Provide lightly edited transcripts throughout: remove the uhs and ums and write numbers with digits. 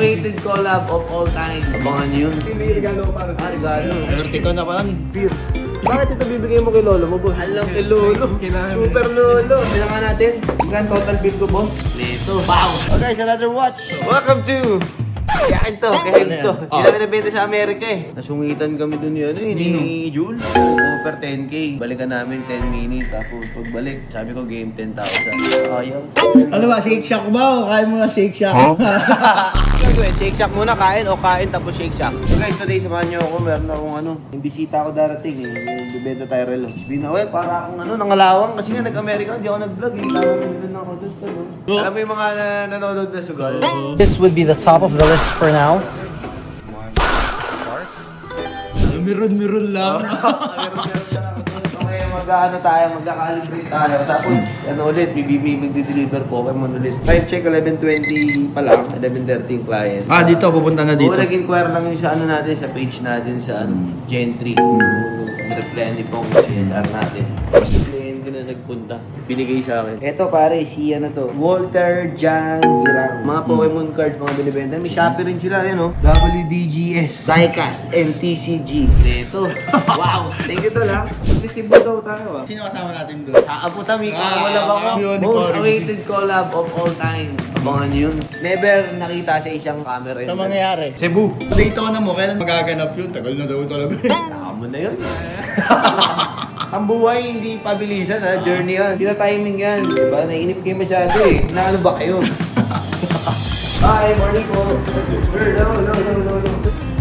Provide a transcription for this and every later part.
awaited collab of all time. Abangan nyo yun. May regalo para sa Regalo. Vertical na pa lang. Beer. Bakit ito bibigay mo kay Lolo mo, boss? Alam kay Lolo. Super Lolo. Bilangan natin. Hanggang total bill ko, boss. Neto. Wow. Okay, guys, another watch. Welcome to... Kaya ito, kaya ito. Hindi namin nabenta sa Amerika eh. Nasungitan kami dun yun ni Jules. Over 10K. Balikan namin 10 minutes. Tapos pagbalik, sabi ko game 10,000. Ayaw. Ano ba, Shake Shack ba? O kaya mo na Shake Shack? Gagawin, Shake Shack muna, kain o kain tapos Shake Shack. So guys, today samahan niyo ako. Meron akong yung bisita ako darating eh. Yung bibenta tayo relo. Sabihin na, para akong nangalawang. Kasi nga nag-Amerika, hindi ako nag-vlog eh. Tawag na ako doon. Alam mo yung mga nanonood na sugal? This would be the top of the list for now. Meron lang. Okay, magkakalibrate tayo. Tapos, ulit, mag-deliver Pokemon ulit. Time check, 11:20 pa lang, 11:30 client. Dito, pupunta na dito. Nag-inquire lang yung sa natin, sa page natin, sa Gen 3. Reply ni Pong CSR natin. Client ko na nagpunta. Binigay sa akin. Eto pare, si Walter Jan Girang. Mga Pokemon cards, mga binibenta. May Shopee rin sila, WDGS, Diecast, NTCG. Eto. Wow. Thank you to lang. Mag-receive daw tayo Sino kasama natin doon? Apo Tami, wala ba ako? Most awaited collab of all time. Abangan nyo yun. Never nakita sa isang camera. Sa mangyayari? Cebu. Dito na mo, kailan magaganap yun? Tagal na daw talaga. Tama na yun. Ang buhay hindi pabilisan ha, journey yan. Pina-timing yan. Diba? Naiinip kayo masyado eh. Naano ba kayo? Hi, morning po. Sir, no.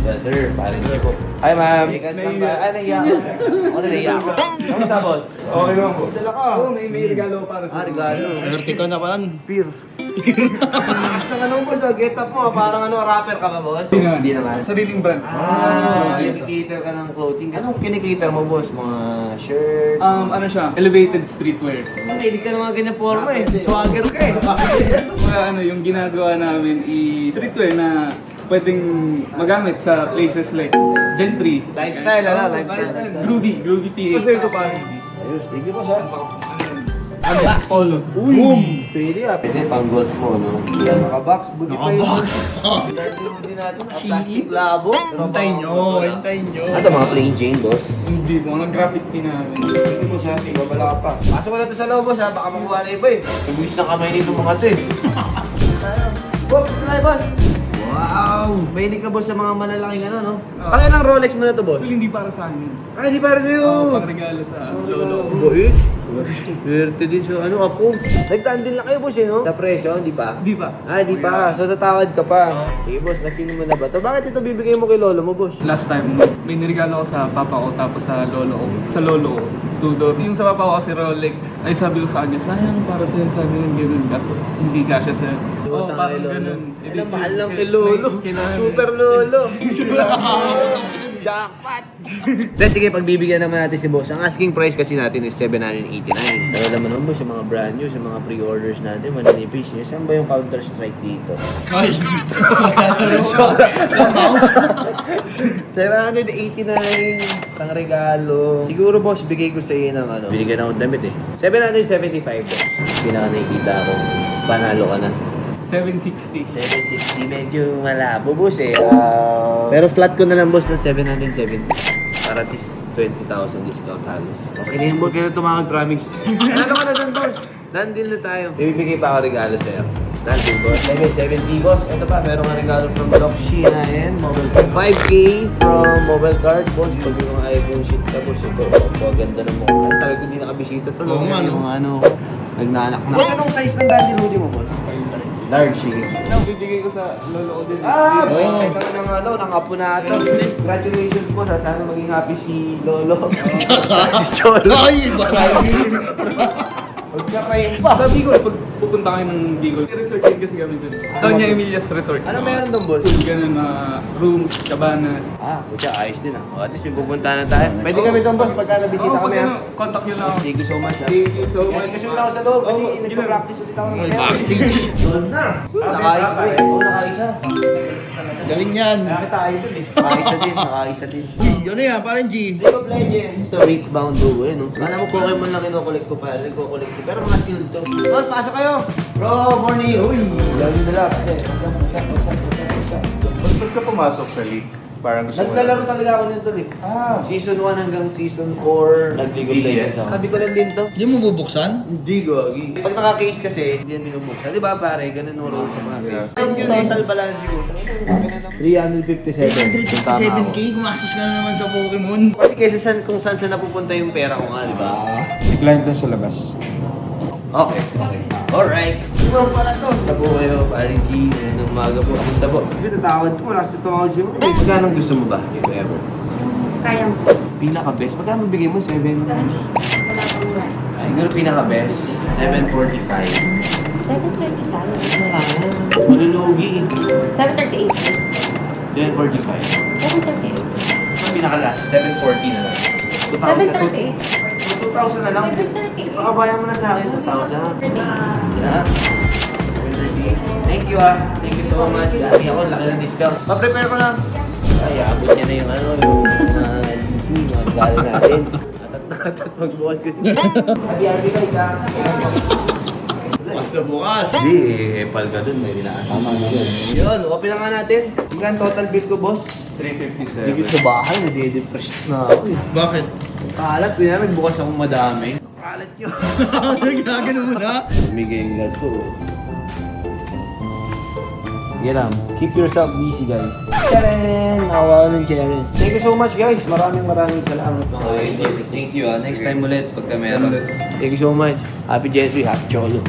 Yes, sir. Parin niyo po. Hi, ma'am. Naiiyak ako. Ako na naiiyak ako. Kamusta, boss? Okay naman po. Dala ka. Oo, may regalo para sa Regalo. Vertical na pa lang. Beer. Ang boss, get up mo. Parang rapper ka ba, boss? Hindi naman. Sariling brand. Kinikater ka ng clothing. Anong kinikater mo, boss? Mga shirt? Ano siya? Elevated streetwear. Hindi ka naman ganyan forma eh. Swagger ka eh. Kaya yung ginagawa namin streetwear na pwedeng magamit sa places like Gen 3. Lifestyle, lifestyle. Groovy PH. Kasi ito pa. Ayos, thank you po, sir. Unbox polo. Boom! Pwede ah. Pwede pang golf mo, no? Yan, naka-box. Buti pa yun. Hindi natin. Plastic labo. Hintayin nyo. Ano mga plain Jane, boss? Hindi po, nag-graphic din namin. Hindi mo siya, babala ka pa. Pasok ko na to sa loob, boss ha. Baka makuha na iba eh. Tubis na kamay nito mga to eh. Boss, tayo boss. Wow! Mahilig ka boss sa mga malalaking no? Pakilang Rolex mo na to, boss? Hindi para sa akin. Ay, hindi para sa'yo! Pang regalo sa lolo. Boy, swerte din sa apo. Nagtaan din lang kayo, boss, no? Sa presyo, hindi pa? Hindi pa. Hindi pa. So, tatawad ka pa. Sige, boss, nasino mo na ba to? Bakit ito bibigay mo kay lolo mo, boss? Last time, may nirigalo ko sa papa ko tapos sa lolo ko. Sa lolo ko. Tudor. Yung sa papa ko kasi Rolex. Ay sabi ko sa kanya, sayang para sa'yo sabi ng ganun. Kaso hindi kasya sa... Oo, parang ganun. Alam, mahal lang kay lolo. Super lolo. Jackpot! Then sige, pagbibigyan naman natin si boss. Ang asking price kasi natin is 789. Pero alam mo naman boss, sa mga brand new, sa mga pre-orders natin, maninipis niya. Saan ba yung Counter-Strike dito? Ay! 789 ang regalo. Siguro boss, bigay ko sa iyo ng binigyan ako ng damit eh. 775 boss. Pinaka nakikita ako. Panalo ka na. 760. 760, medyo malabo boss eh. Pero flat ko na lang boss ng 770. Para at least 20,000 discount halos. Okay na yun boss, kaya tumawag promise. Ano ka na dun boss? Nandil na tayo. Ibibigay pa ako regalo sa'yo. Nandil boss. 770 boss. Ito pa, meron nga regalo from Doc Sheena and Mobile Card. 5K from Mobile Card boss. Pag yung iPhone shit ka boss, ito. Ganda ng mukha. Talagang hindi nakabisita to. Oo nga, no? Yung nagnanak na. Boss, anong size ng daddy hoodie mo boss? Large, sige. Bibigay ko sa lolo ko din. Ito na ng apo natin. Congratulations po sa sana maging happy si Lolo. Si Cholo. Ay! Magkakain pa. Sa Bicol, pag pupunta kayo ng Bicol, resort din kasi kami dun. Doña Emilia's Resort. Ano meron doon, boss? Ganun na rooms, cabanas. Siya, ayos din At least may pupunta na tayo. Pwede kami doon, boss, pagka nabisita kami. Contact nyo lang ako. Thank you so much. Thank you so much. Kasi wala ako sa loob kasi sige nagpa-practice ulit ako ng Ay, backstage. Solve na. Nakaisa pa eh. Nakaisa. Galing yan. Nakita dun eh. Nakaisa din. Ano yan? Parang G. League of Legends. So, Weekbound Duo no? Alam mo, Pokemon lang kinukulik ko pa. Nagkukulik ko. Pero mga sealed to. Tol, pasok kayo! Bro, morning! Uy! Lagi nila kasi. ka pumasok sa league? Parang gusto mo Naglalaro talaga ako nito eh. Ah. Season 1 hanggang season 4, nag-League of Legends ako. Sabi ko lang din to. Hindi mo bubuksan? Hindi ko. Pag naka-case kasi, hindi yan binubuksan. Di ba pare? Ganun ang rules sa mga case. Thank you, total balance ko. 357. 357k, gumastos ka na naman sa Pokemon. Kasi kaysa kung saan napupunta yung pera ko nga, di ba? Decline lang sa labas. Okay. Alright. Well, para to. Sa po kayo, paring G. Ng umaga po. Kamusta po? Pinatawad ko. Last na tumawad siya. Magkano gusto mo ba? If ever. Kaya mo. Pinaka-best. Magkano bigay mo? 7? Wala pang rest. Ay, siguro pinaka-best. 745. 7:35. Malulugi. 7:38. 745. 7:38. Ang pinaka-last. 740 na lang. 7:38. 2,000 na lang. 7:38. Baka bayan mo na sa akin. 2,000. 7:38. Yeah. Thank you Thank you so much. Laki ako, laki ng discount. Pa-prepare ko lang. Ay, abot niya na yung yung sisi, mga regalo natin. Atat magbukas kasi. BRB ka isa. Basta bukas. Hindi, epal ka dun. May dinaasan. Yun, open na nga natin. Hanggang total bill ko, boss. 357. Dito sa bahay, nade-depress na ako eh. Bakit? Kalat, pinara nagbukas akong madami. Kalat yun. Nagagano mo na? Bumigay yung guard ko. Yan lang. Keep yourself busy, guys. Charen! Nawawa ng Charen. Thank you so much, guys. Maraming salamat. Thank you. Next time ulit pagka meron. Thank you so much. Happy Jetri, happy Cholo.